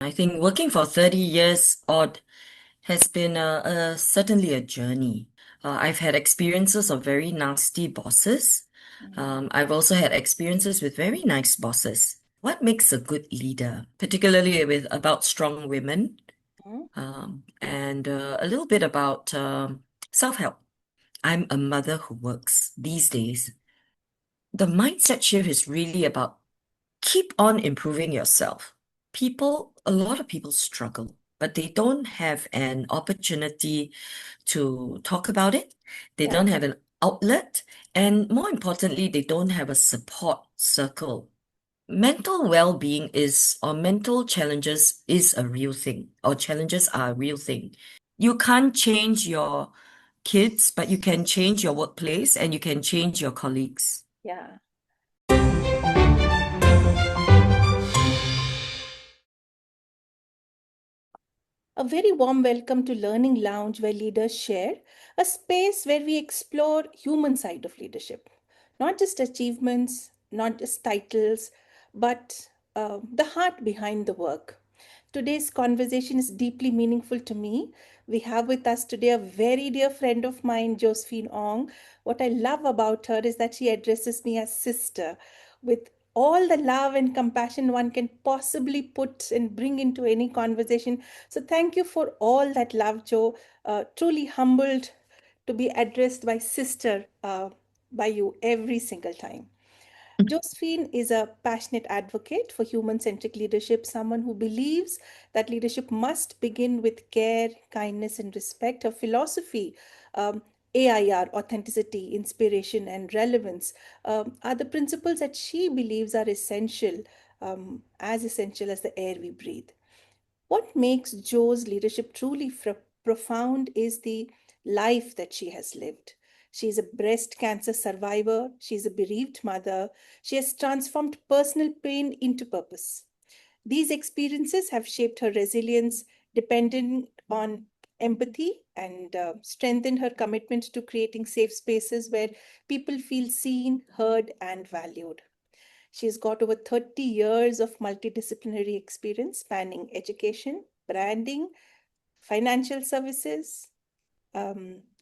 I think working for 30 years odd has been certainly a journey. I've had experiences of very nasty bosses. Mhm. I've also had experiences with very nice bosses. What makes a good leader, particularly with about strong women, and a little bit about self-help. I'm a mother who works these days. The mindset shift is really about keep on improving yourself. A lot of people struggle, but they don't have an opportunity to talk about it. They Yeah. don't have an outlet. And more importantly, they don't have a support circle. Mental well-being or mental challenges is a real thing, or challenges are a real thing. You can't change your kids, but you can change your workplace and you can change your colleagues. Yeah. A very warm welcome to Learning Lounge, where leaders share, a space where we explore human side of leadership, not just achievements, not just titles, but the heart behind the work. Today's conversation is deeply meaningful to me. We have with us today a very dear friend of mine, Josephine Ong. What I love about her is that she addresses me as sister with all the love and compassion one can possibly put and bring into any conversation. So, thank you for all that love, Joe. Truly humbled to be addressed by sister by you every single time. Josephine is a passionate advocate for human centric leadership, someone who believes that leadership must begin with care, kindness, and respect. Her philosophy, AIR, authenticity, inspiration, and relevance, are the principles that she believes are as essential as the air we breathe. What makes Jo's leadership truly profound is the life that she has lived. She is a breast cancer survivor, she is a bereaved mother, she has transformed personal pain into purpose. These experiences have shaped her resilience, dependent on empathy, and strengthened her commitment to creating safe spaces where people feel seen, heard, and valued. She's got over 30 years of multidisciplinary experience spanning education, branding, financial services,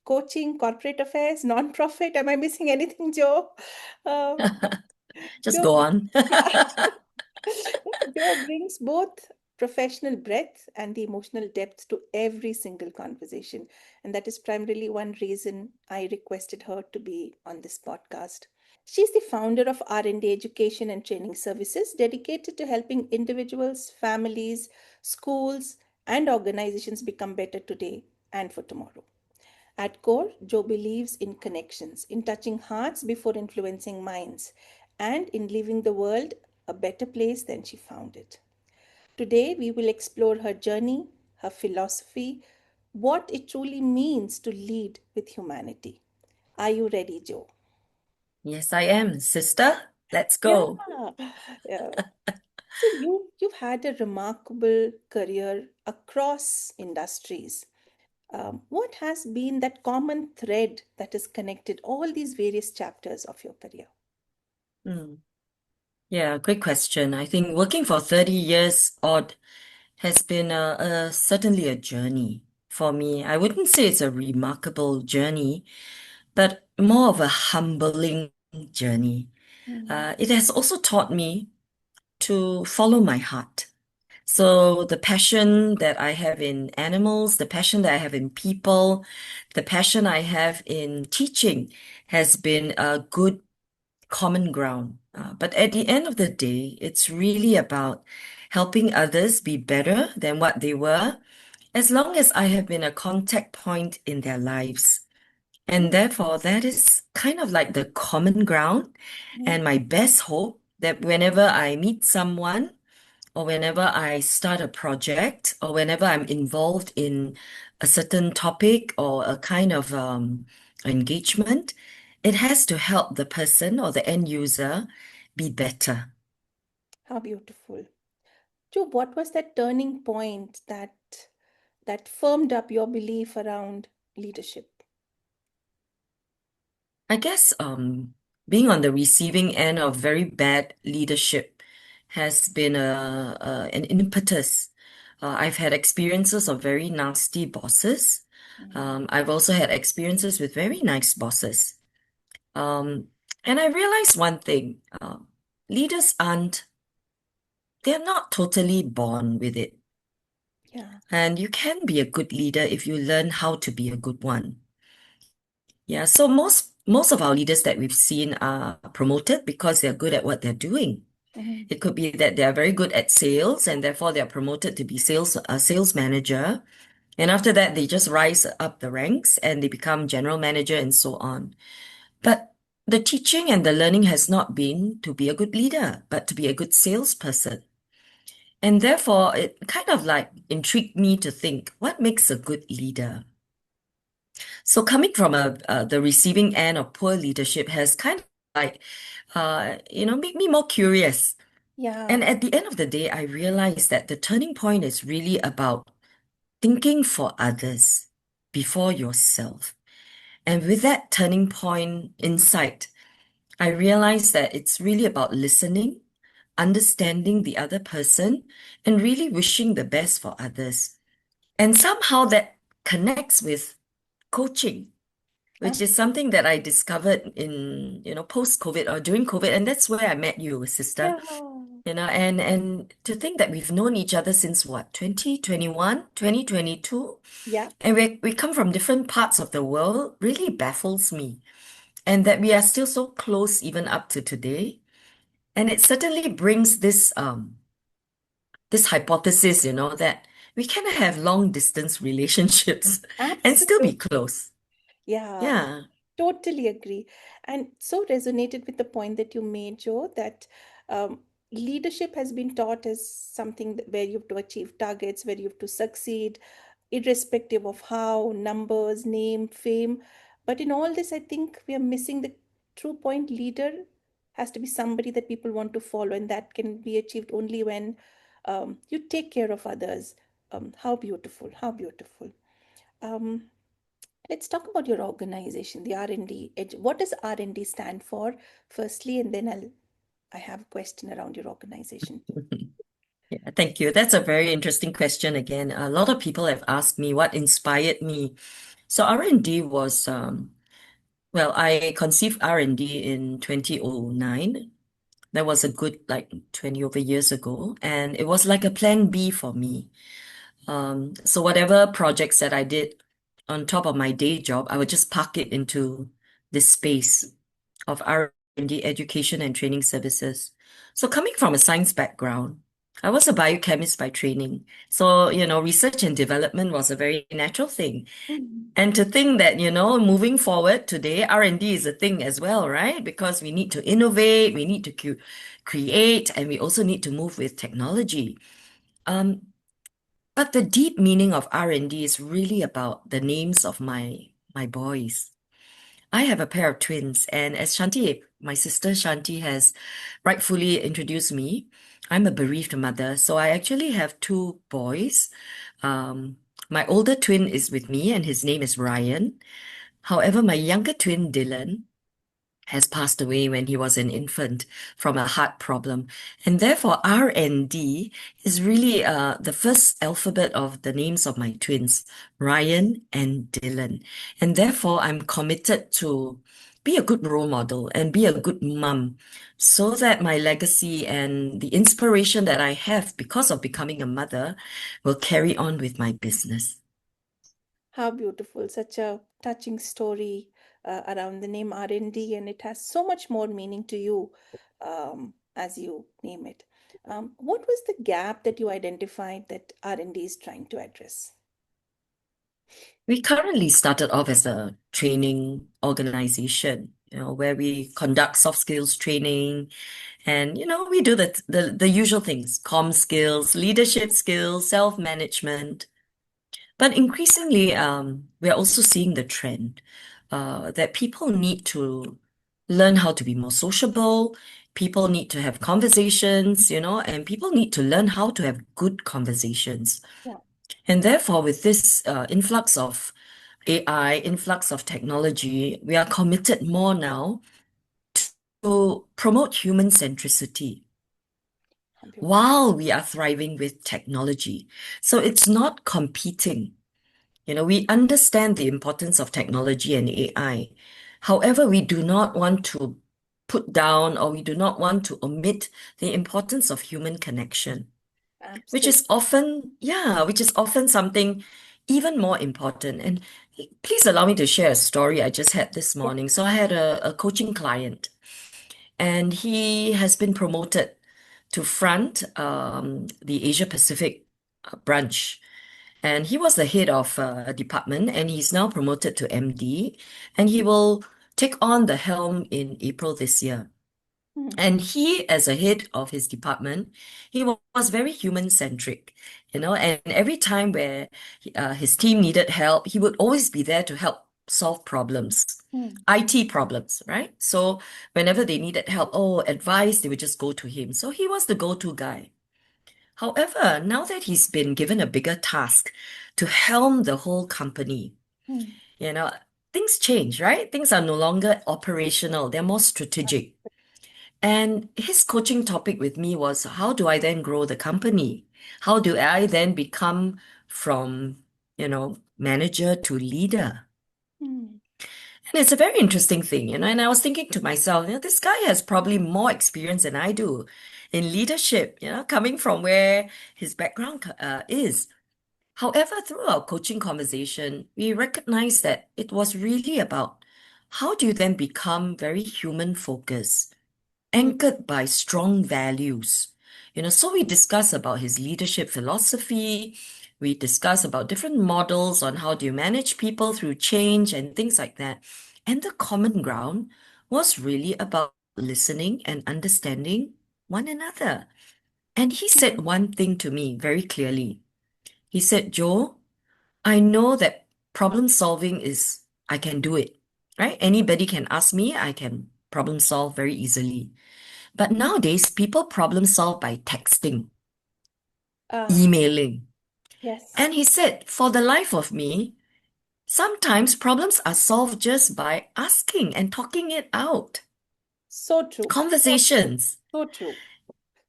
coaching, corporate affairs, nonprofit. Am I missing anything, Joe? Um, Just Joe, go on. yeah, Joe brings both professional breadth and the emotional depth to every single conversation. And that is primarily one reason I requested her to be on this podcast. She's the founder of R&D Education and Training Services, dedicated to helping individuals, families, schools, and organizations become better today and for tomorrow. At core, Joe believes in connections, in touching hearts before influencing minds, and in leaving the world a better place than she found it. Today, we will explore her journey, her philosophy, what it truly means to lead with humanity. Are you ready, Joe? Yes, I am, sister. Let's Yeah. go. Yeah. So you've had a remarkable career across industries. What has been that common thread that has connected all these various chapters of your career? Hmm. Yeah, great question. I think working for 30 years odd has been certainly a journey for me. I wouldn't say it's a remarkable journey, but more of a humbling journey. Mm, It has also taught me to follow my heart. So the passion that I have in animals, the passion that I have in people, the passion I have in teaching has been a good common ground. But at the end of the day, it's really about helping others be better than what they were, as long as I have been a contact point in their lives. And therefore, that is kind of like the common ground mm, and my best hope that whenever I meet someone, or whenever I start a project, or whenever I'm involved in a certain topic or a kind of engagement, it has to help the person or the end user be better. how beautiful. Joe, what was that turning point that firmed up your belief around leadership? I guess being on the receiving end of very bad leadership has been an impetus. I've had experiences of very nasty bosses. Mm. I've also had experiences with very nice bosses. Um, and I realized one thing, leaders they're not totally born with it. Yeah. And you can be a good leader if you learn how to be a good one. Yeah, so most of our leaders that we've seen are promoted because they're good at what they're doing. Mhm. It could be that they are very good at sales and therefore they are promoted to be a sales manager. And after that, they just rise up the ranks and they become general manager and so on. But the teaching and the learning has not been to be a good leader, but to be a good salesperson. And therefore, it kind of like intrigued me to think, what makes a good leader? So coming from the receiving end of poor leadership has kind of like, made me more curious. And Yeah. at the end of the day, I realized that the turning point is really about thinking for others before yourself. And with that turning point insight, I realized that it's really about listening, understanding the other person, and really wishing the best for others. And somehow that connects with coaching, which is Absolutely. something that I discovered in, post-COVID or during COVID. And that's where I met you, sister. Yeah. And to think that we've known each other since what, 2021, 2022, Yeah. and we come from different parts of the world really baffles me. And that we are still so close even up to today. And it certainly brings this hypothesis, that we can have long distance relationships and still be Absolutely. close. Yeah. Yeah. Totally agree. And so resonated with the point that you made, Joe, that um, leadership has been taught as something where you have to achieve targets, where you have to succeed, irrespective of how, numbers, name, fame. But in all this, I think we are missing the true point. Leader has to be somebody that people want to follow, and that can be achieved only when you take care of others. How beautiful, how beautiful. Um, let's talk about your organization, the R&D. What does R&D stand for, firstly, and then I have a question around your organization too. Yeah, thank you. That's a very interesting question again. A lot of people have asked me what inspired me. So R&D was, well, I conceived R&D in 2009. That was a good like 20 over years ago. And it was like a plan B for me. So whatever projects that I did on top of my day job, I would just park it into this space of R&D education and training services. So coming from a science background, I was a biochemist by training. So, research and development was a very natural thing. Mhm. And to think that, moving forward today, R&D is a thing as well, right? Because we need to innovate, we need to create, and we also need to move with technology. Um, but the deep meaning of R&D is really about the names of my boys. I have a pair of twins, and as Shanti, my sister Shanti has rightfully introduced me, I'm a bereaved mother. So I actually have two boys. Um, my older twin is with me, and his name is Ryan. However, my younger twin, Dylan, has passed away when he was an infant from a heart problem. And therefore, R&D is really the first alphabet of the names of my twins, Ryan and Dylan. And therefore, I'm committed to be a good role model and be a good mum so that my legacy and the inspiration that I have because of becoming a mother will carry on with my business. How beautiful. Such a touching story around the name R&D, and it has so much more meaning to you as you name it. What was the gap that you identified that R&D is trying to address? We currently started off as a training organization, where we conduct soft skills training and, we do the usual things, comm skills, leadership skills, self-management. But increasingly, we're also seeing the trend that people need to learn how to be more sociable. People need to have conversations, and people need to learn how to have good conversations. Yeah. And therefore, with this influx of AI, influx of technology, we are committed more now to promote human centricity. Computer. while we are thriving with technology. So it's not competing. We understand the importance of technology and AI. However, we do not want to put down or we do not want to omit the importance of human connection, which Absolutely. is often, yeah, which is often something even more important. And please allow me to share a story I just had this Yeah. morning. So I had a coaching client, and he has been promoted to front the Asia Pacific branch. And he was the head of a department, and he's now promoted to MD, and he will take on the helm in April this year. Hmm. And he, as a head of his department, he was very human-centric, and every time where his team needed help, he would always be there to help solve problems, Hmm. IT problems, right? So whenever they needed help, oh, advice, they would just go to him. So he was the go-to guy. However, now that he's been given a bigger task to helm the whole company, Hmm. you know, things change, right? Things are no longer operational, they're more strategic. And his coaching topic with me was, how do I then grow the company? How do I then become from, manager to leader? Hmm. And it's a very interesting thing, and I was thinking to myself, this guy has probably more experience than I do in leadership, coming from where his background is. However, through our coaching conversation, we recognized that it was really about how do you then become very human focused, Hmm. anchored by strong values. So we discuss about his leadership philosophy. We discuss about different models on how do you manage people through change and things like that. And the common ground was really about listening and understanding one another. And he said one thing to me very clearly. He said, Joe, I know that problem solving I can do it, right? Anybody can ask me, I can problem solve very easily. But nowadays, people problem solve by texting, Ah, emailing. yes. And he said, for the life of me, sometimes problems are solved just by asking and talking it out. So true. So true. Conversations. So true.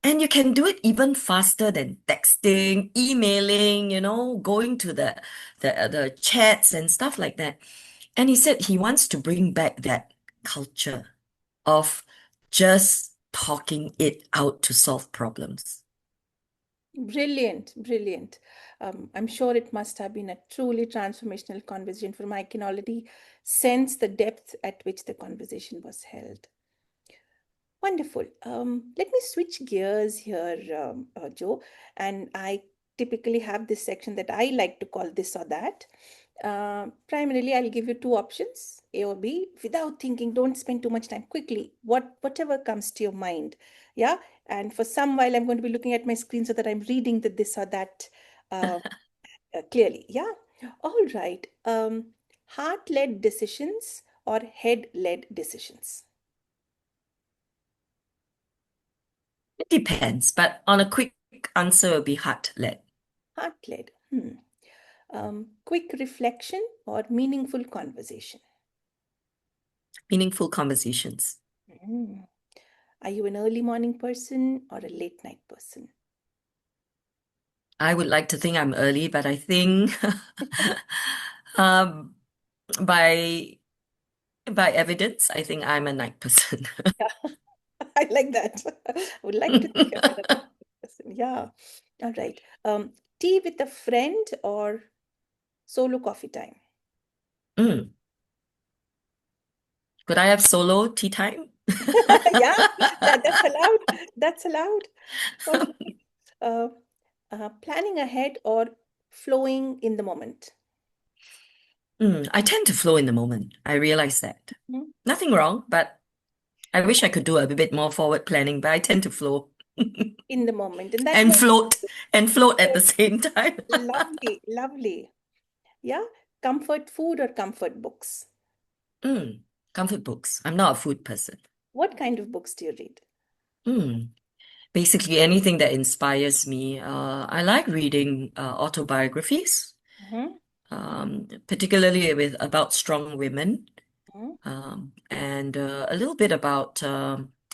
And you can do it even faster than texting, emailing, going to the chats and stuff like that. And he said he wants to bring back that culture of just talking it out to solve problems. Brilliant, brilliant. I'm sure it must have been a truly transformational conversation for me. I can already sense the depth at which the conversation was held. Wonderful. Let me switch gears here, Joe. And I typically have this section that I like to call this or that. Primarily, I'll give you two options, A or B, without thinking. Don't spend too much time. Quickly, whatever comes to your mind. Yeah. And for some while, I'm going to be looking at my screen so that I'm reading the this or that uh, clearly. Yeah. All right. Heart-led decisions or head-led decisions? It depends, but on a quick answer will be heart-led, Heart-led. Hmm. Quick reflection or meaningful conversation? meaningful conversations. Hmm. Are you an early morning person or a late night person? I would like to think I'm early, but I think um, by by evidence, I think I'm a night person. Yeah, I like that. I would like to think I'm a person. Yeah. All right. Tea with a friend or solo coffee time? Mm. Could I have solo tea time? Yeah, that's allowed. That's allowed. All right. Uh, planning ahead or flowing in the moment? I tend to flow in the moment. I realize that. Mhm. Nothing wrong, but I wish I could do a bit more forward planning, but I tend to flow In the moment. And that's and what float and float at the same time. lovely, lovely. Yeah. Comfort food or comfort books? Mm, comfort books. I'm not a food person. What kind of books do you read? Mm, basically anything that inspires me. I like reading autobiographies, Mhm, particularly with about strong women, mhm. and a little bit about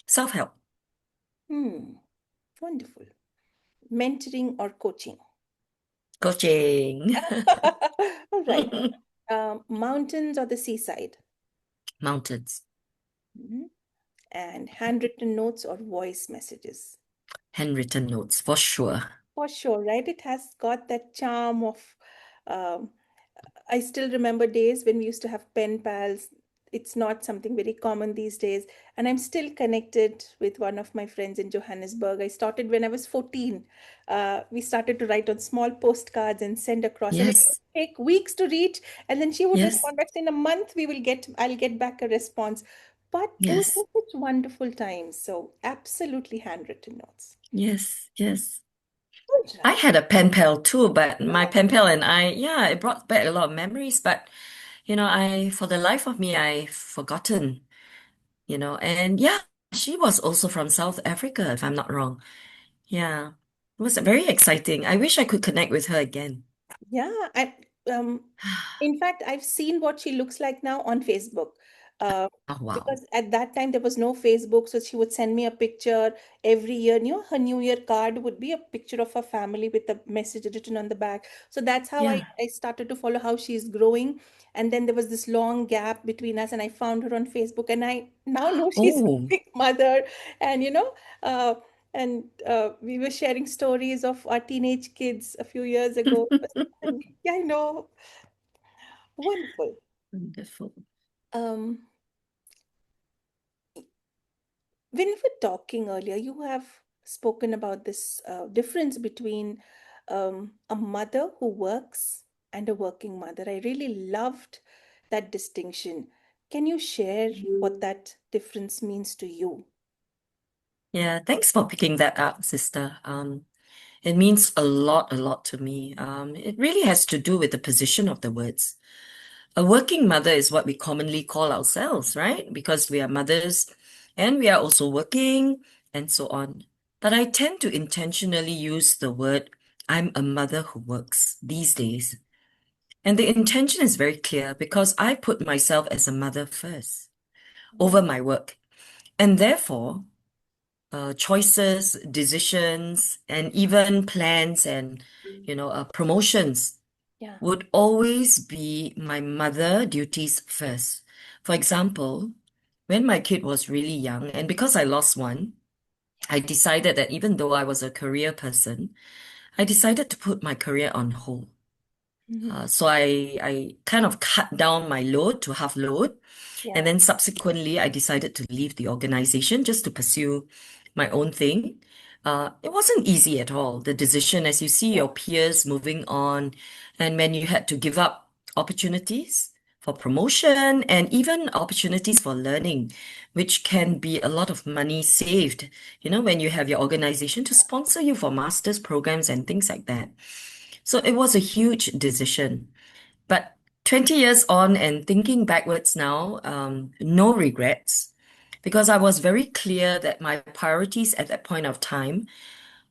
self-help. Hmm. Wonderful. Mentoring or coaching? Coaching. All right. Mountains or the seaside? Mountains. Mhm. And handwritten notes or voice messages? Handwritten notes, for sure. For sure, right? It has got that charm of. Um, I still remember days when we used to have pen pals. It's not something very common these days. And I'm still connected with one of my friends in Johannesburg. I started when I was 14. We started to write on small postcards and send across. And it would Yes, take weeks to reach. And then she would yes, respond back in a month, I'll get back a response. But it was yes, just such wonderful times. So absolutely handwritten notes. yes, yes. All I right. had a pen pal too, but my Yeah. pen pal and I, yeah, it brought back a lot of memories. But, for the life of me, I've forgotten, and yeah, she was also from South Africa, if I'm not wrong. Yeah, it was very exciting. I wish I could connect with her again. Yeah, um, in fact, I've seen what she looks like now on Facebook. Uh, Oh, wow. because at that time there was no Facebook, so she would send me a picture every year. Her New Year card would be a picture of her family with a message written on the back. So that's how I, Yeah. I started to follow how she's growing. And then there was this long gap between us, and I found her on Facebook, and I now know she's a Oh, big mother, and uh, we were sharing stories of our teenage kids a few years ago. Yeah, I know. Wonderful. wonderful. Um, when we were talking earlier, you have spoken about this difference between a mother who works and a working mother. I really loved that distinction. Can you share what that difference means to you? Yeah, thanks for picking that up, sister. It means a lot to me. It really has to do with the position of the words. A working mother is what we commonly call ourselves, right? Because we are mothers and we are also working and so on. But I tend to intentionally use the word I'm a mother who works these days. And the intention is very clear because I put myself as a mother first over my work. And therefore, choices, decisions, and even plans and, promotions Yeah. would always be my mother duties first. For example, when my kid was really young, and because I lost one, I decided that even though I was a career person, I decided to put my career on hold. Mhm. So I kind of cut down my load to half load. And Yeah. then subsequently, I decided to leave the organization just to pursue my own thing. It wasn't easy at all, the decision, as you see Yeah. your peers moving on, and when you had to give up opportunities for promotion and even opportunities for learning, which can be a lot of money saved, when you have your organization to sponsor you for master's programs and things like that. So it was a huge decision. But 20 years on and thinking backwards now, no regrets, because I was very clear that my priorities at that point of time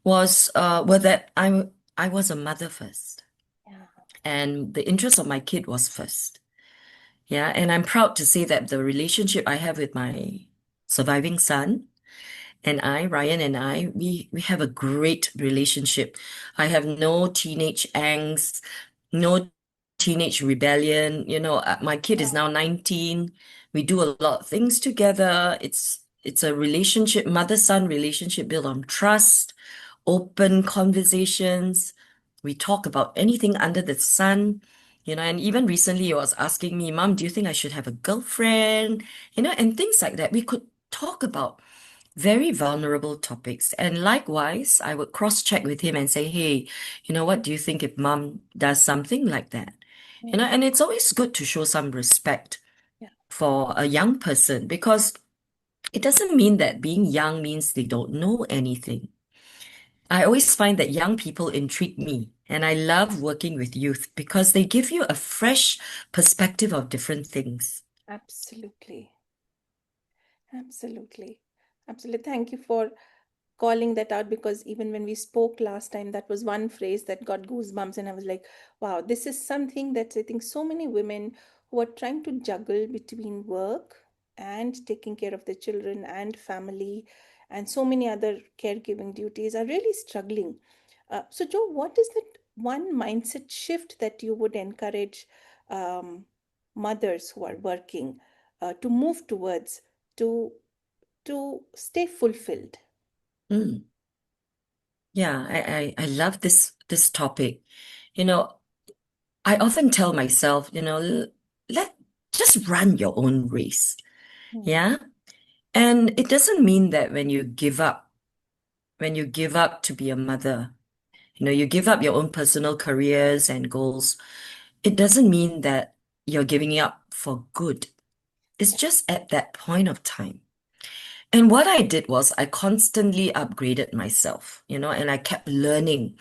were that I was a mother first, Yeah. and the interest of my kid was first. Yeah, and I'm proud to say that the relationship I have with my surviving son and Ryan and I, we have a great relationship. I have no teenage angst, no teenage rebellion. My kid is now 19. We do a lot of things together. It's a relationship, mother-son relationship built on trust, open conversations. We talk about anything under the sun. And even recently he was asking me, Mom, do you think I should have a girlfriend? And things like that. We could talk about very vulnerable topics. And likewise, I would cross-check with him and say, hey, what do you think if mom does something like that? Mm. And it's always good to show some respect Yeah. for a young person because it doesn't mean that being young means they don't know anything. I always find that young people intrigue me, and I love working with youth because they give you a fresh perspective of different things. Absolutely. Absolutely. Absolutely. Thank you for calling that out, because even when we spoke last time, that was one phrase that got goosebumps, and I was like, wow, this is something that I think so many women who are trying to juggle between work, and taking care of the children and family and so many other caregiving duties are really struggling. So, Joe, what is that one mindset shift that you would encourage um, mothers who are working to move towards to to stay fulfilled? Mm. Yeah, I love this topic. You know, I often tell myself, let just run your own race. Hmm. Yeah. And it doesn't mean that when you give up to be a mother, you give up your own personal careers and goals. It doesn't mean that you're giving up for good. It's just at that point of time. And what I did was I constantly upgraded myself, and I kept learning.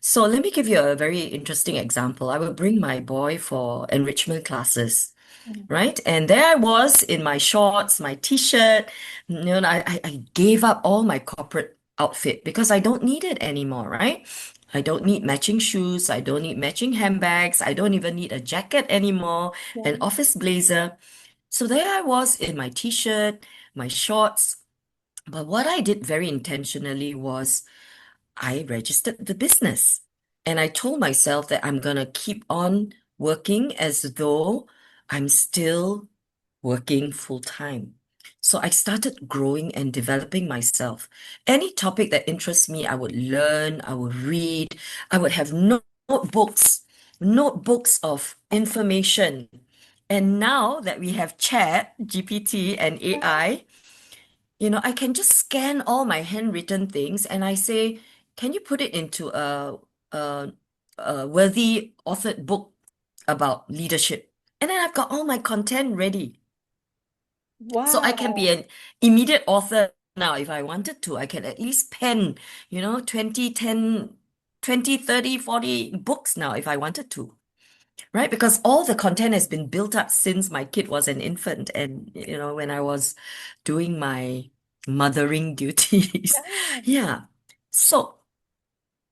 So let me give you a very interesting example. I would bring my boy for enrichment classes, Hmm. right? And there I was in my shorts, my t-shirt. I gave up all my corporate outfit because I don't need it anymore, right? I don't need matching shoes. I don't need matching handbags. I don't even need a jacket anymore, Yeah. an office blazer. So there I was in my t-shirt, my shorts. But what I did very intentionally was I registered the business. And I told myself that I'm going to keep on working as though I'm still working full time. So I started growing and developing myself. Any topic that interests me, I would learn, I would read, I would have notebooks of information. And now that we have Chat, GPT, and AI, I can just scan all my handwritten things and I say, can you put it into a, a worthy authored book about leadership? And then I've got all my content ready. So I can be Wow. an immediate author now if I wanted to. I can at least pen, 20, 10, 20, 30, 40 books now if I wanted to, right? Because all the content has been built up since my kid was an infant and, when I was doing my mothering duties. Yeah. Yeah. So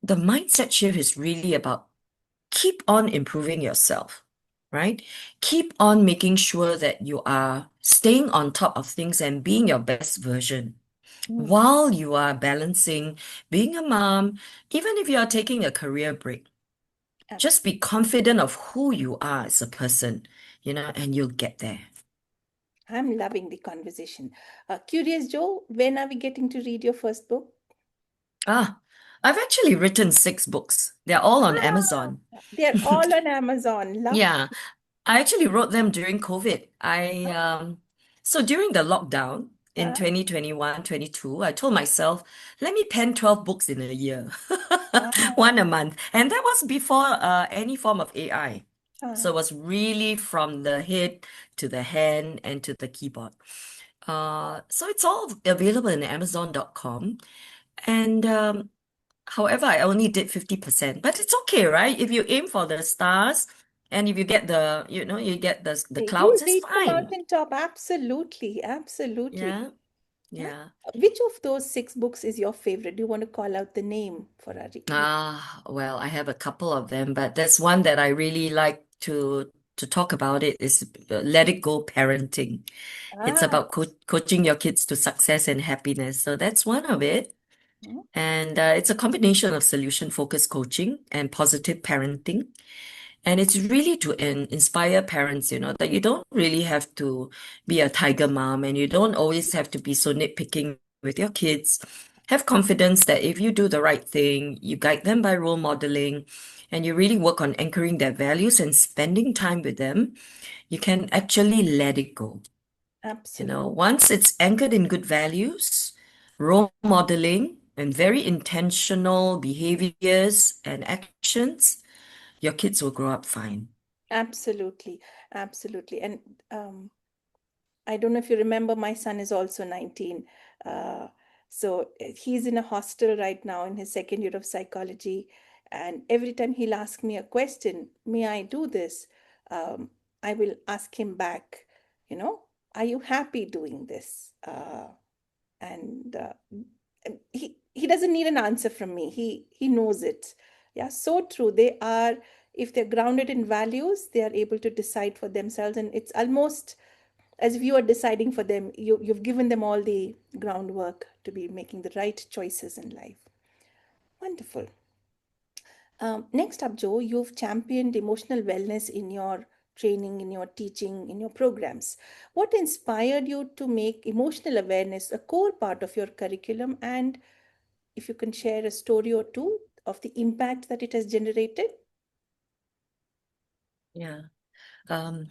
the mindset shift is really about keep on improving yourself, right? Keep on making sure that you are staying on top of things and being your best version Hmm. while you are balancing being a mom, even if you are taking a career break. Just be Absolutely. confident of who you are as a person, and you'll get there. I'm loving the conversation. Curious Joe, when are we getting to read your first book? Ah, I've actually written 6 books. They're all on Ah, Amazon. they're all on Amazon. Love. Yeah, I actually wrote them during COVID. So during the lockdown in Uh, 2021, 22, I told myself, let me pen 12 books in a year, one ah, a month. And that was before any form of AI. So ah. it was really from the head to the hand and to the keyboard. So it's all available in Amazon.com. And however, I only did 50%, but it's okay, right? If you aim for the stars and if you get the You'll clouds, it's reach the fine. mountaintop. Absolutely. Absolutely. Yeah, Yeah. yeah. Which of those six books is your favorite? Do you want to call out the name for our Well, I have a couple of them, but there's one that I really like to talk about it is Let It Go Parenting. It's ah, about coaching your kids to success and happiness. So that's one of it. hmm, And it's a combination of solution-focused coaching and positive parenting. And it's really to inspire parents, that you don't really have to be a tiger mom and you don't always have to be so nitpicking with your kids. Have confidence that if you do the right thing, you guide them by role modeling, and you really work on anchoring their values and spending time with them, you can actually let it go. absolutely. Once it's anchored in good values, role modeling, and very intentional behaviors and actions, your kids will grow up fine. Absolutely. Absolutely. And I don't know if you remember, my son is also 19. Uh, so he's in a hostel right now in his second year of psychology. And every time he'll ask me a question, may I do this? I will ask him back, you know, are you happy doing this? And he doesn't need an answer from me. He knows it. Yeah, so true. They are, if they're grounded in values, they are able to decide for themselves. And it's almost as if you are deciding for them. You've given them all the groundwork to be making the right choices in life. Wonderful. Next up, Joe, you've championed emotional wellness in your training, in your teaching, in your programs. What inspired you to make emotional awareness a core part of your curriculum? And if you can share a story or two of the impact that it has generated? Yeah. Um,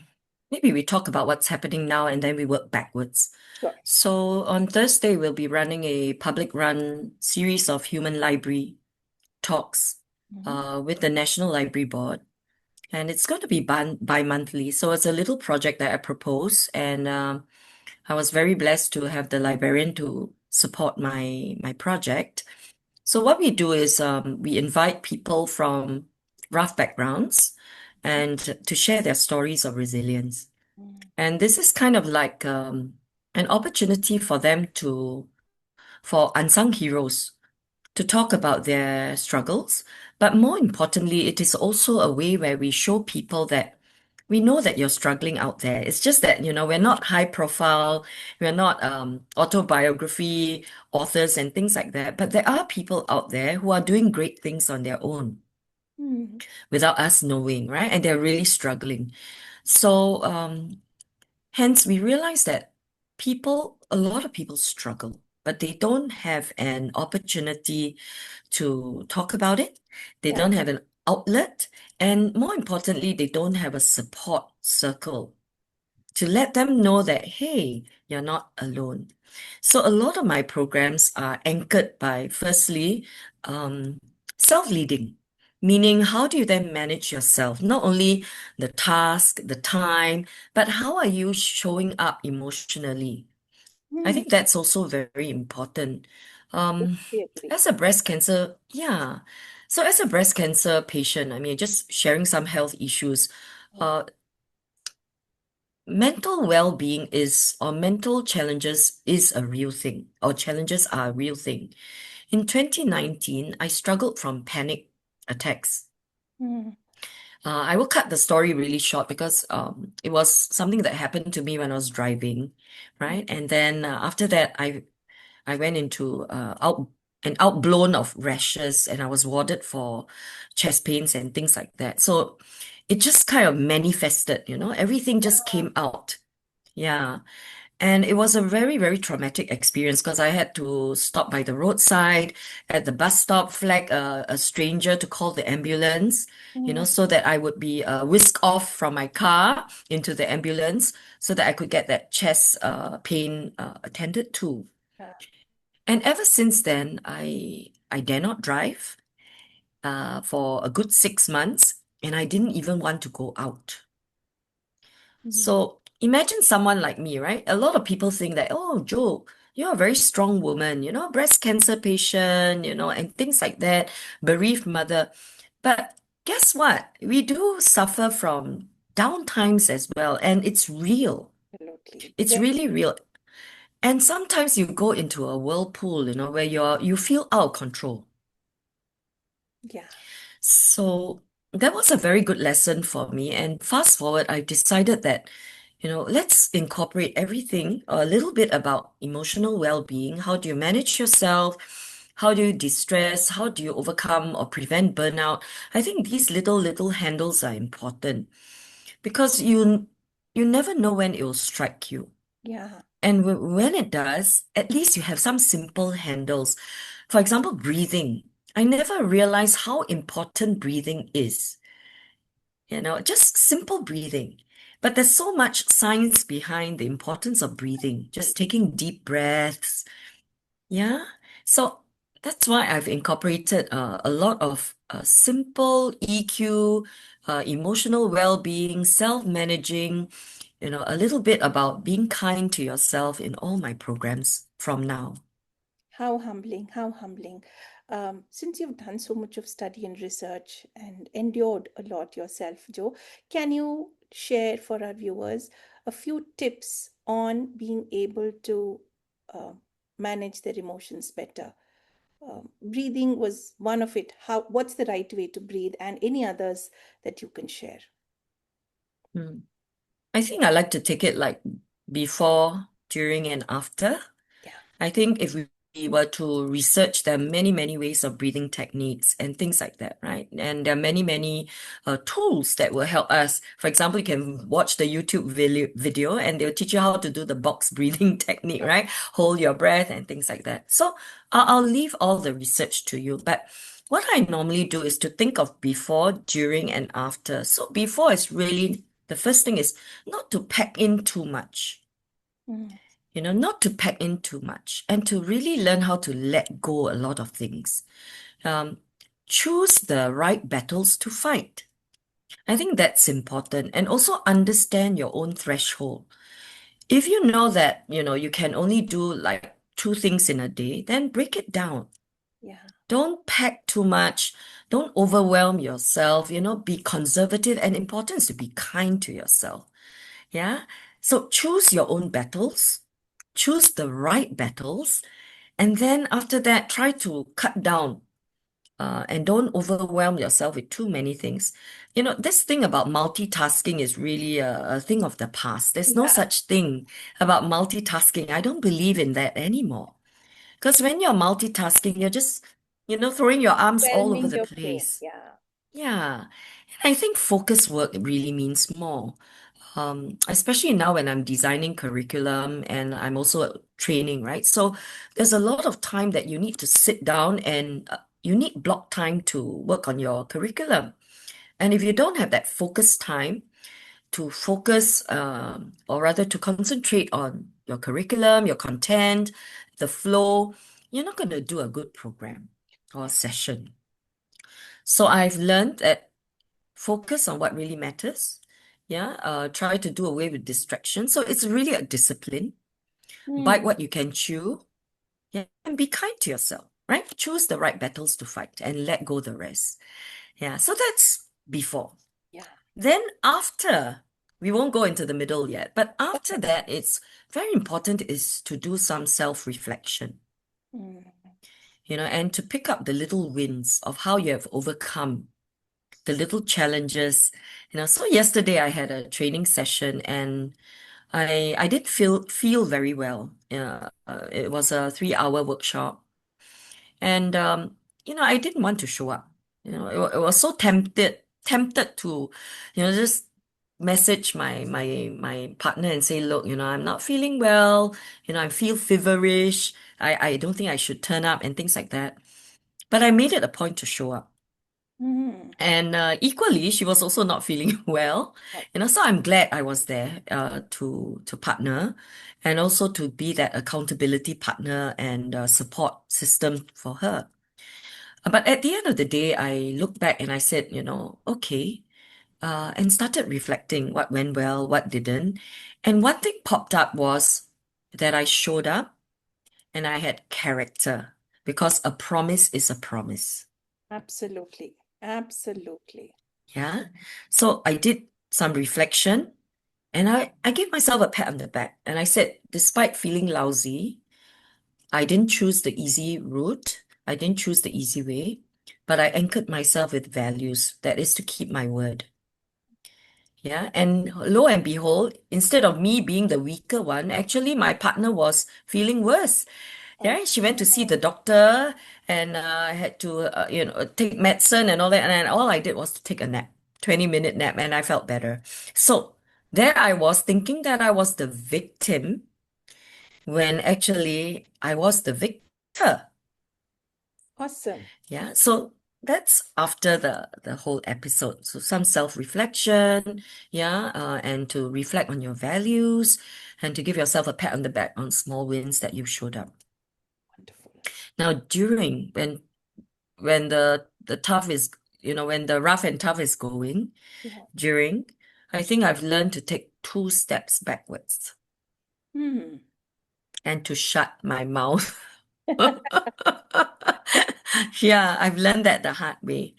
Maybe we talk about what's happening now and then we work backwards. Sure. So on Thursday, we'll be running a public run series of human library talks Mhm. with the National Library Board. And it's going to be bi-monthly. So it's a little project that I propose. And I was very blessed to have the librarian to support my project. So what we do is we invite people from rough backgrounds and to share their stories of resilience. Mm. And this is kind of like an opportunity for them for unsung heroes to talk about their struggles. But more importantly, it is also a way where we show people that we know that you're struggling out there. It's just that, we're not high profile, we're not autobiography authors and things like that. But there are people out there who are doing great things on their own Mm. without us knowing, right? And they're really struggling. So, hence, we realize that a lot of people struggle, but they don't have an opportunity to talk about it. They Yeah. don't have an outlet. And more importantly, they don't have a support circle to let them know that, hey, you're not alone. So a lot of my programs are anchored by, firstly, um, self-leading, meaning how do you then manage yourself? Not only the task, the time, but how are you showing up emotionally? I Mm. think that's also very important. Um, I agree. as a breast cancer, yeah. So as a breast cancer patient, I mean, just sharing some health issues, uh, mental well-being or mental challenges is a real thing, or challenges are a real thing. In 2019, I struggled from panic attacks. Mm. I will cut the story really short because it was something that happened to me when I was driving, right? And then after that, I went into an outblown of rashes and I was warded for chest pains and things like that. So it just kind of manifested, everything just came out. Yeah. And it was a very, very traumatic experience because I had to stop by the roadside at the bus stop, flag a stranger to call the ambulance, Mm. so that I would be whisked off from my car into the ambulance so that I could get that chest pain attended to. Yeah. And ever since then, I dare not drive for a good 6 months, and I didn't even want to go out. Mm. So imagine someone like me, right? A lot of people think that, oh, Joe, you're a very strong woman, breast cancer patient, and things like that, bereaved mother. But guess what? We do suffer from down times as well, and it's real. Absolutely. It's really real. And sometimes you go into a whirlpool, where you feel out of control. Yeah. So that was a very good lesson for me. And fast forward, I decided that, let's incorporate everything, a little bit about emotional well-being. How do you manage yourself? How do you distress? How do you overcome or prevent burnout? I think these little handles are important because you never know when it will strike you. Yeah. And when it does, at least you have some simple handles. For example, breathing. I never realized how important breathing is. Just simple breathing. But there's so much science behind the importance of breathing, just taking deep breaths. Yeah. So that's why I've incorporated a lot of simple EQ, emotional well-being, self-managing, a little bit about being kind to yourself in all my programs from now. How humbling, how humbling. Since you've done so much of study and research and endured a lot yourself, Joe, can you share for our viewers a few tips on being able to uh, manage their emotions better? Breathing was one of it. What's the right way to breathe, and any others that you can share? Hmm. I think I like to take it like before, during, and after. Yeah. I think if we were to research, there are many, many ways of breathing techniques and things like that, right? And there are many, many tools that will help us. For example, you can watch the YouTube video and they'll teach you how to do the box breathing technique, Yeah. right? Hold your breath and things like that. So I'll leave all the research to you. But what I normally do is to think of before, during, and after. So before is really the first thing is not to pack in too much, Mm. not to pack in too much and to really learn how to let go a lot of things. Um, Choose the right battles to fight. I think that's important. And also understand your own threshold. If you know that, you can only do like two things in a day, then break it down. Yeah. Don't pack too much. Don't overwhelm yourself. Be conservative and important is to be kind to yourself. Yeah. So choose your own battles, choose the right battles, and then after that, try to cut down and don't overwhelm yourself with too many things. This thing about multitasking is really a thing of the past. There's no Yeah. such thing about multitasking. I don't believe in that anymore. Because when you're multitasking, you're just, throwing your arms all over Overwhelming the your brain. place. Yeah. Yeah. I think focus work really means more. Especially now when I'm designing curriculum and I'm also training, right? So there's a lot of time that you need to sit down and you need block time to work on your curriculum. And if you don't have that focus time to focus, or rather to concentrate on your curriculum, your content, the flow, you're not going to do a good program or Yeah. session. So I've learned that focus on what really matters. Yeah, try to do away with distraction. So it's really a discipline. Bite Mm. what you can chew. Yeah, and be kind to yourself, right? Choose the right battles to fight and let go the rest. Yeah, so that's before. Yeah. Then after, we won't go into the middle yet, but after Okay. that, it's very important is to do some self-reflection, Mm. and to pick up the little wins of how you have overcome the little challenges. So yesterday I had a training session and I did feel very well. It was a 3-hour workshop, and I didn't want to show up. It was so tempted to, just message my partner and say, look, I'm not feeling well. I feel feverish. I don't think I should turn up and things like that. But I made it a point to show up. Mm. And equally, she was also not feeling well. Oh, So I'm glad I was there to partner and also to be that accountability partner and support system for her. But at the end of the day, I looked back and I said, okay, and started reflecting what went well, what didn't. And one thing popped up was that I showed up and I had character because a promise is a promise. absolutely. Absolutely. Yeah. So I did some reflection and I gave myself a pat on the back and I said, despite feeling lousy, I didn't choose the easy route. I didn't choose the easy way, but I anchored myself with values. That is to keep my word. Yeah. And lo and behold, instead of me being the weaker one, actually my partner was feeling worse. Oh, Yeah, she went to see the doctor and had to, take medicine and all that. And all I did was to take a nap, 20-minute nap, and I felt better. So there I was thinking that I was the victim when actually I was the victor. awesome. Yeah. So that's after the whole episode. So some self-reflection, yeah, and to reflect on your values and to give yourself a pat on the back on small wins that you showed up. Wonderful. Now, during when the tough is, when the rough and tough is going, Yeah. during, I think I've learned to take 2 steps backwards Hmm. and to shut my mouth. Yeah, I've learned that the hard way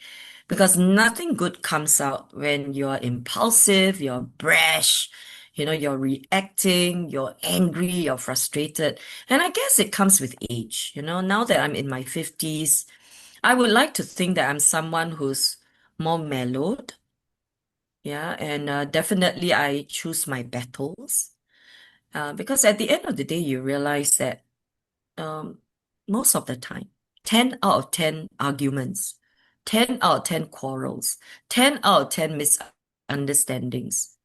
because nothing good comes out when you're impulsive, you're brash, you're reacting, you're angry, you're frustrated. And I guess it comes with age. Now that I'm in my 50s, I would like to think that I'm someone who's more mellowed. Yeah, and definitely I choose my battles. Because at the end of the day, you realize that um, most of the time, 10 out of 10 arguments, 10 out of 10 quarrels, 10 out of 10 misunderstandings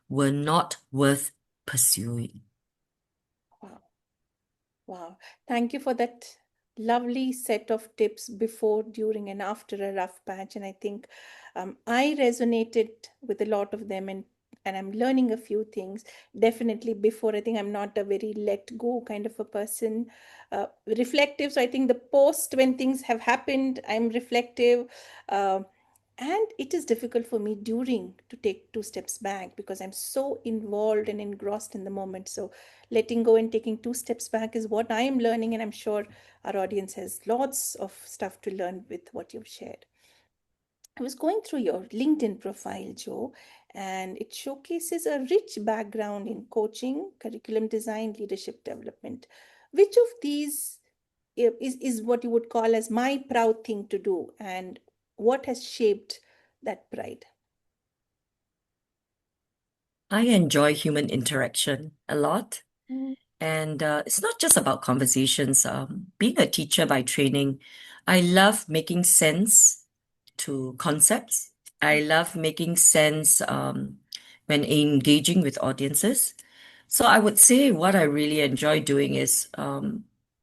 were not worth pursuing. Wow. Wow. Thank you for that lovely set of tips before, during, and after a rough patch. And I think I resonated with a lot of them, and I'm learning a few things. Definitely before, I think I'm not a very let go kind of a person. Reflective. So I think the post, when things have happened, I'm reflective. Uh, and it is difficult for me during to take two steps back because I'm so involved and engrossed in the moment. So letting go and taking two steps back is what I am learning, and I'm sure our audience has lots of stuff to learn with what you've shared. I was going through your LinkedIn profile, Joe, and it showcases a rich background in coaching, curriculum design, leadership development. Which of these is what you would call as my proud thing to do, and what has shaped that pride? I enjoy human interaction a lot. Mm, And it's not just about conversations. Being a teacher by training, I love making sense to concepts. I love making sense when engaging with audiences. So I would say what I really enjoy doing is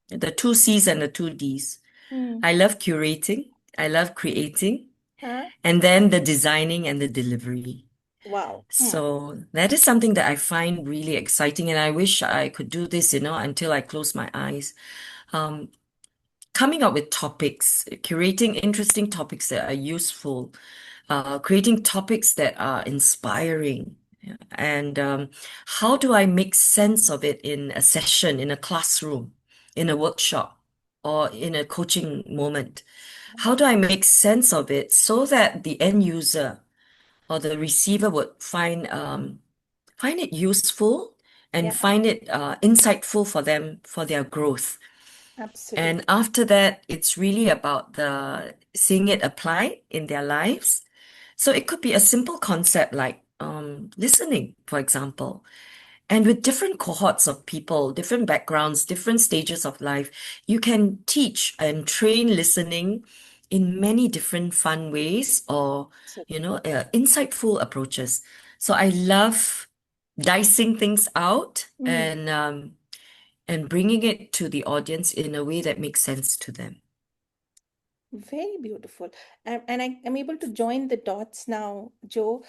the two C's and the two D's. mm, I love curating, I love creating, huh? and then the designing and the delivery. Wow. Mm, So that is something that I find really exciting, and I wish I could do this, until I close my eyes. Um, Coming up with topics, curating interesting topics that are useful, creating topics that are inspiring. Yeah. And how do I make sense of it in a session, in a classroom, in a workshop, or in a coaching moment? How do I make sense of it so that the end user or the receiver would find it useful yeah, and find it insightful for them for their growth. And absolutely. after that, it's really about the seeing it apply in their lives. So it could be a simple concept like listening, for example. And with different cohorts of people, different backgrounds, different stages of life, you can teach and train listening in many different fun ways or, So, insightful approaches. So I love dicing things out mm. and bringing it to the audience in a way that makes sense to them. Very beautiful. And I am able to join the dots now, Joe.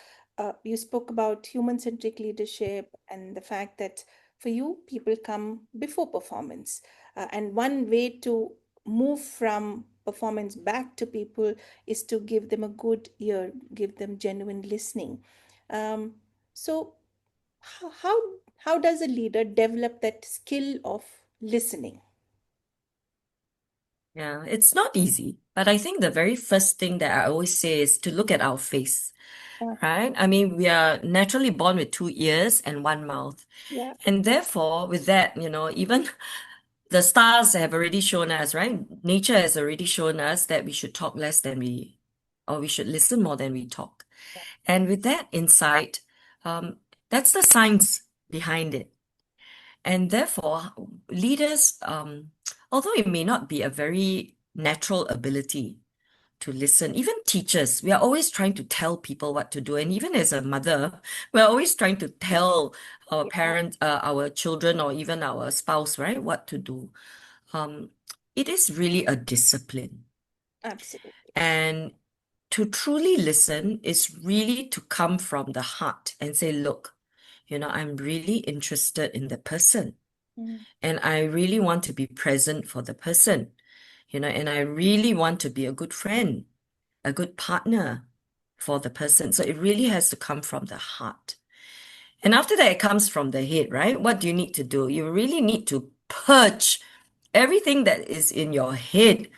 You spoke about human-centric leadership and the fact that for you, people come before performance. And one way to move from performance back to people is to give them a good ear, give them genuine listening. Um, so, how, how, how does a leader develop that skill of listening? Yeah, it's not easy, but I think the very first thing that I always say is to look at our face, Uh, right? I mean, we are naturally born with two ears and one mouth. yeah, And therefore, with that, even the stars have already shown us, right? Nature has already shown us that we should talk less or we should listen more than we talk. And with that insight, that's the science behind it. And therefore, leaders, although it may not be a very natural ability to listen, even teachers, we are always trying to tell people what to do. And even as a mother, we're always trying to tell our yeah, parents, our children, or even our spouse, right, what to do. Um, it is really a discipline. absolutely. And to truly listen is really to come from the heart and say, look, I'm really interested in the person. Mm, And I really want to be present for the person, and I really want to be a good friend, a good partner for the person. So it really has to come from the heart. And after that, it comes from the head, right? What do you need to do? You really need to purge everything that is in your head,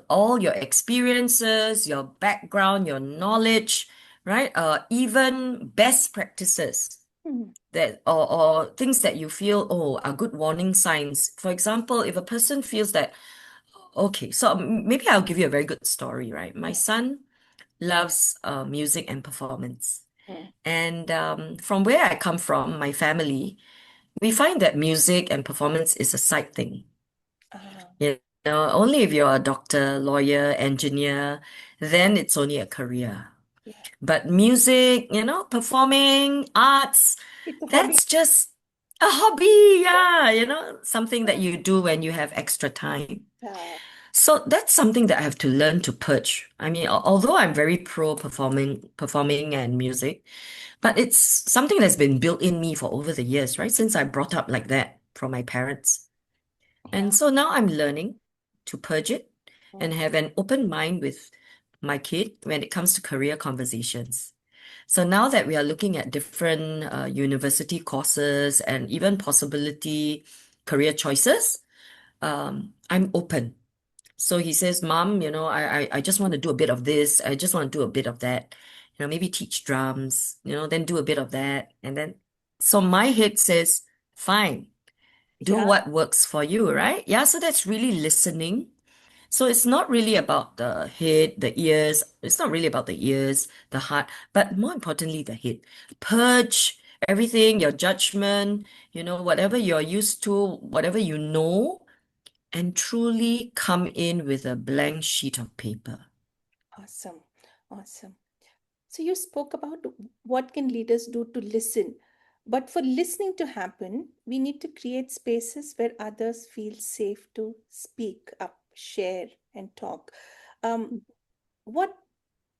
all your experiences, your background, your knowledge, right? Even best practices mm, that or things that you feel, oh, are good warning signs. For example, if a person feels that, okay, so maybe I'll give you a very good story, right? My son loves music and performance. mm, And from where I come from, my family, we find that music and performance is a side thing. Ah, You only if you're a doctor, lawyer, engineer, then it's only a career. yeah. But music, performing, arts, It's a hobby. that's just a hobby, Yeah. yeah, something that you do when you have extra time. Yeah. So that's something that I have to learn to purge. I mean, although I'm very pro performing and music, but it's something that's been built in me for over the years, right? Since I brought up like that from my parents. And Yeah. so now I'm learning to purge it and Mm. have an open mind with my kid when it comes to career conversations. So now that we are looking at different university courses and even possibility career choices, I'm open. So he says, Mom, I just want to do a bit of this. I just want to do a bit of that. Maybe teach drums, then do a bit of that. And then, so my head says, fine, do Yeah. what works for you, right? Yeah, so that's really listening. So it's not really about the head, the ears. It's not really about the ears, the heart, but more importantly, the head. Purge everything, your judgment, whatever you're used to, whatever you know, and truly come in with a blank sheet of paper. Awesome. Awesome. So you spoke about what can leaders do to listen. But for listening to happen, we need to create spaces where others feel safe to speak up, share, and talk. Um, what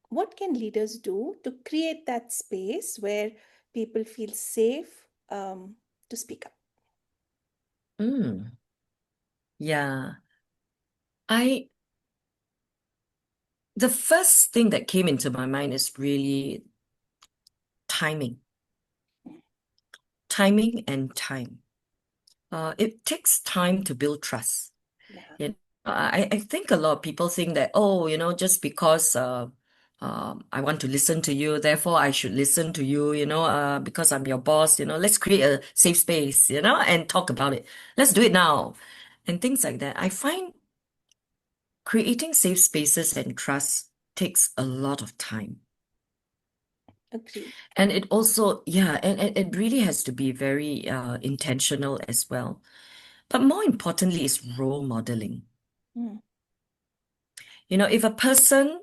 what can leaders do to create that space where people feel safe to speak up? Mm, yeah. I The first thing that came into my mind is really timing. Timing and time. It takes time to build trust. Yeah. You know, I think a lot of people think that, oh, just because I want to listen to you, therefore I should listen to you, because I'm your boss, let's create a safe space, and talk about it. Let's do it now. And things like that. I find creating safe spaces and trust takes a lot of time. Agree. And it also, yeah, and it really has to be very intentional as well. But more importantly is role modeling. Mm, If a person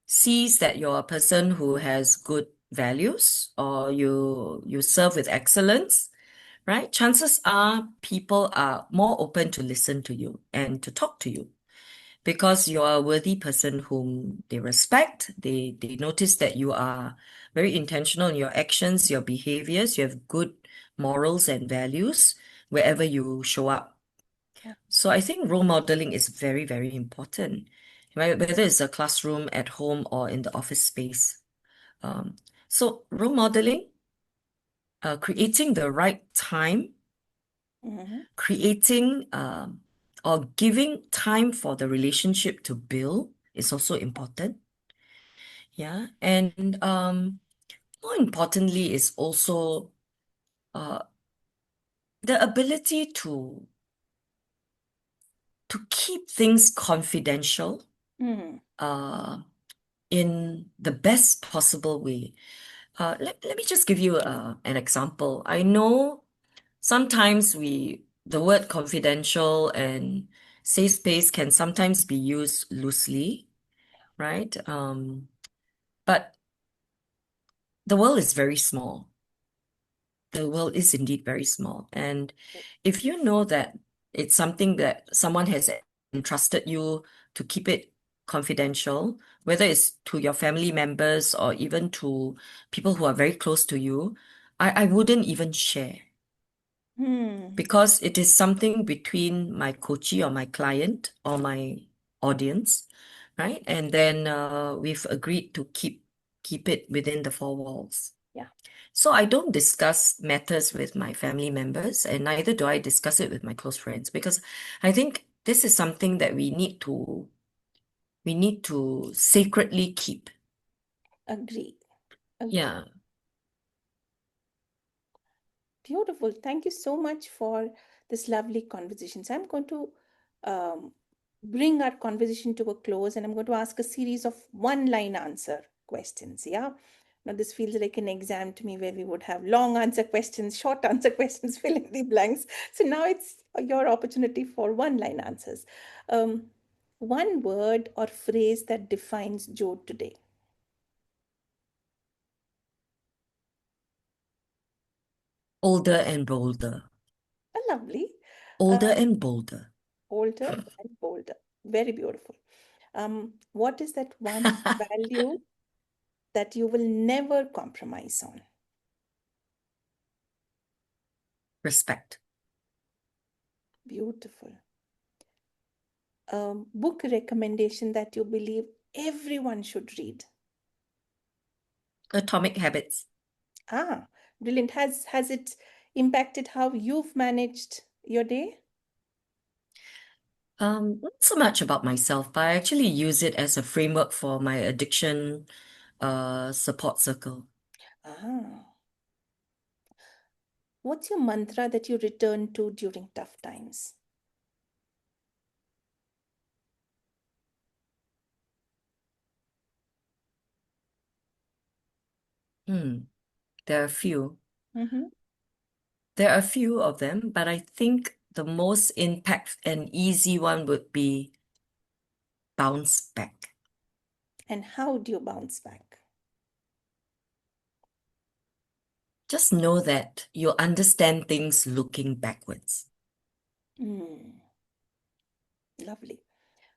sees that you're a person who has good values or you serve with excellence, right? Chances are people are more open to listen to you and to talk to you because you're a worthy person whom they respect. They notice that you are very intentional in your actions, your behaviors, you have good morals and values wherever you show up. yeah. So I think role modeling is very, very important, right? Whether it's a classroom, at home, or in the office space. Um, so role modeling, creating the right time, Mhm. creating or giving time for the relationship to build is also important. Yeah. And more importantly is also uh, the ability to keep things confidential Mm, uh, in the best possible way. Let me just give you an example. I know sometimes the word confidential and safe space can sometimes be used loosely, right? But the world is very small. The world is indeed very small. And if you know that it's something that someone has entrusted you to keep it confidential, whether it's to your family members or even to people who are very close to you, I wouldn't even share mm, because it is something between my coachee or my client or my audience, right? And then we've agreed to keep it within the four walls. yeah, So I don't discuss matters with my family members, and neither do I discuss it with my close friends because I think this is something that we need to sacredly keep. agree. Agree. Yeah. Beautiful. Thank you so much for this lovely conversation. So I'm going to um, bring our conversation to a close and I'm going to ask a series of one line answer questions. Yeah. Now, this feels like an exam to me where we would have long answer questions, short answer questions, fill in the blanks. So now it's your opportunity for one-line answers. Um, one word or phrase that defines Joe today. Older and bolder. Lovely. Older Uh, and bolder. older and bolder. Very beautiful. What is that one value that you will never compromise on? Respect. Beautiful. Book recommendation that you believe everyone should read. Atomic habits. Ah, brilliant. Has it impacted how you've managed your day? Not so much about myself, but I actually use it as a framework for my addiction support circle. Ah, what's your mantra that you return to during tough times? Hmm. There are a few. Mm-hmm. There are a few of them, but I think the most impact and easy one would be bounce back. And how do you bounce back? Just know that you'll understand things looking backwards. Mm, lovely.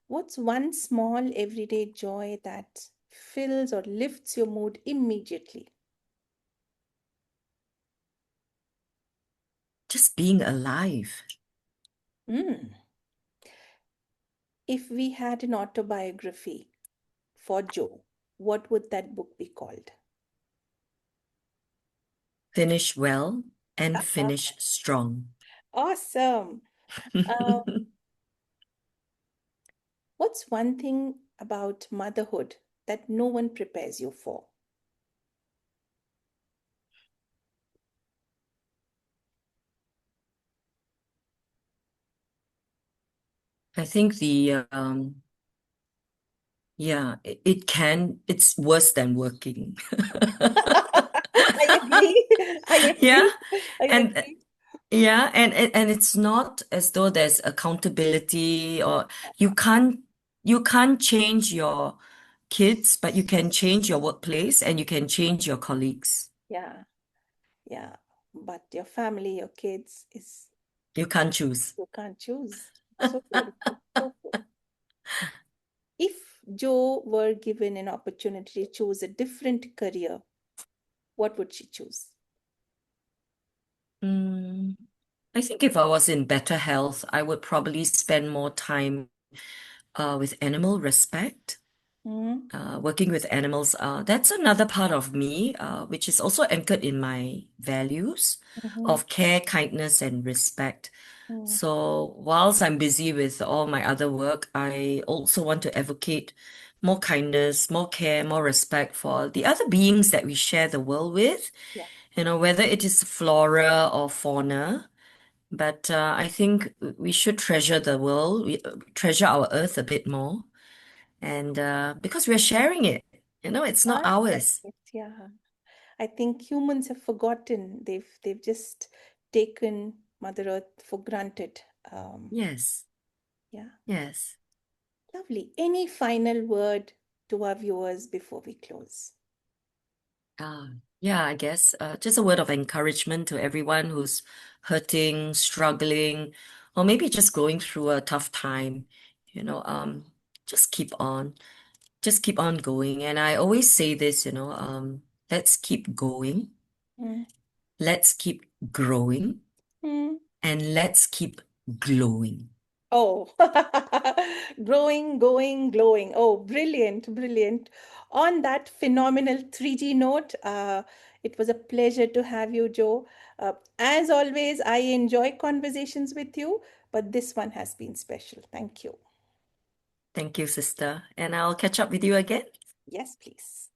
What's one small everyday joy that fills or lifts your mood immediately? Just being alive. Mm. If we had an autobiography for Joe, what would that book be called? Finish well and finish strong. Awesome. Uh, what's one thing about motherhood that no one prepares you for? I think it's worse than working. I agree. I Yeah. agree. I And agree. yeah, and it's not as though there's accountability or you can't you can't change your kids, but you can change your workplace and you can change your colleagues. Yeah, yeah. But your family, your kids, is You can't choose. you can't choose. So beautiful. So good. If Joe were given an opportunity to choose a different career, what would she choose? Mm, I think if I was in better health, I would probably spend more time with animal respect. Mm-hmm. Working with animals, that's another part of me, which is also anchored in my values Mm-hmm. of care, kindness, and respect. So, whilst I'm busy with all my other work, I also want to advocate more kindness, more care, more respect for the other beings that we share the world with, Yeah. whether it is flora or fauna. But I think we should treasure the world, treasure our earth a bit more. And because we're sharing it, it's not I like ours. it. Yeah. I think humans have forgotten. They've just taken Mother Earth for granted. Um, Yes, yeah. yes. Lovely. Any final word to our viewers before we close? Uh, yeah, I guess just a word of encouragement to everyone who's hurting, struggling, or maybe just going through a tough time. You know, um, just just keep on going. And I always say this, let's keep going, Mm. let's keep growing, Mm. and let's keep glowing. Oh, growing, going, glowing. Oh, brilliant, brilliant. On that phenomenal 3G note, it was a pleasure to have you, Joe. As always, I enjoy conversations with you, but this one has been special. Thank you. Thank you, sister. And I'll catch up with you again. Yes, please.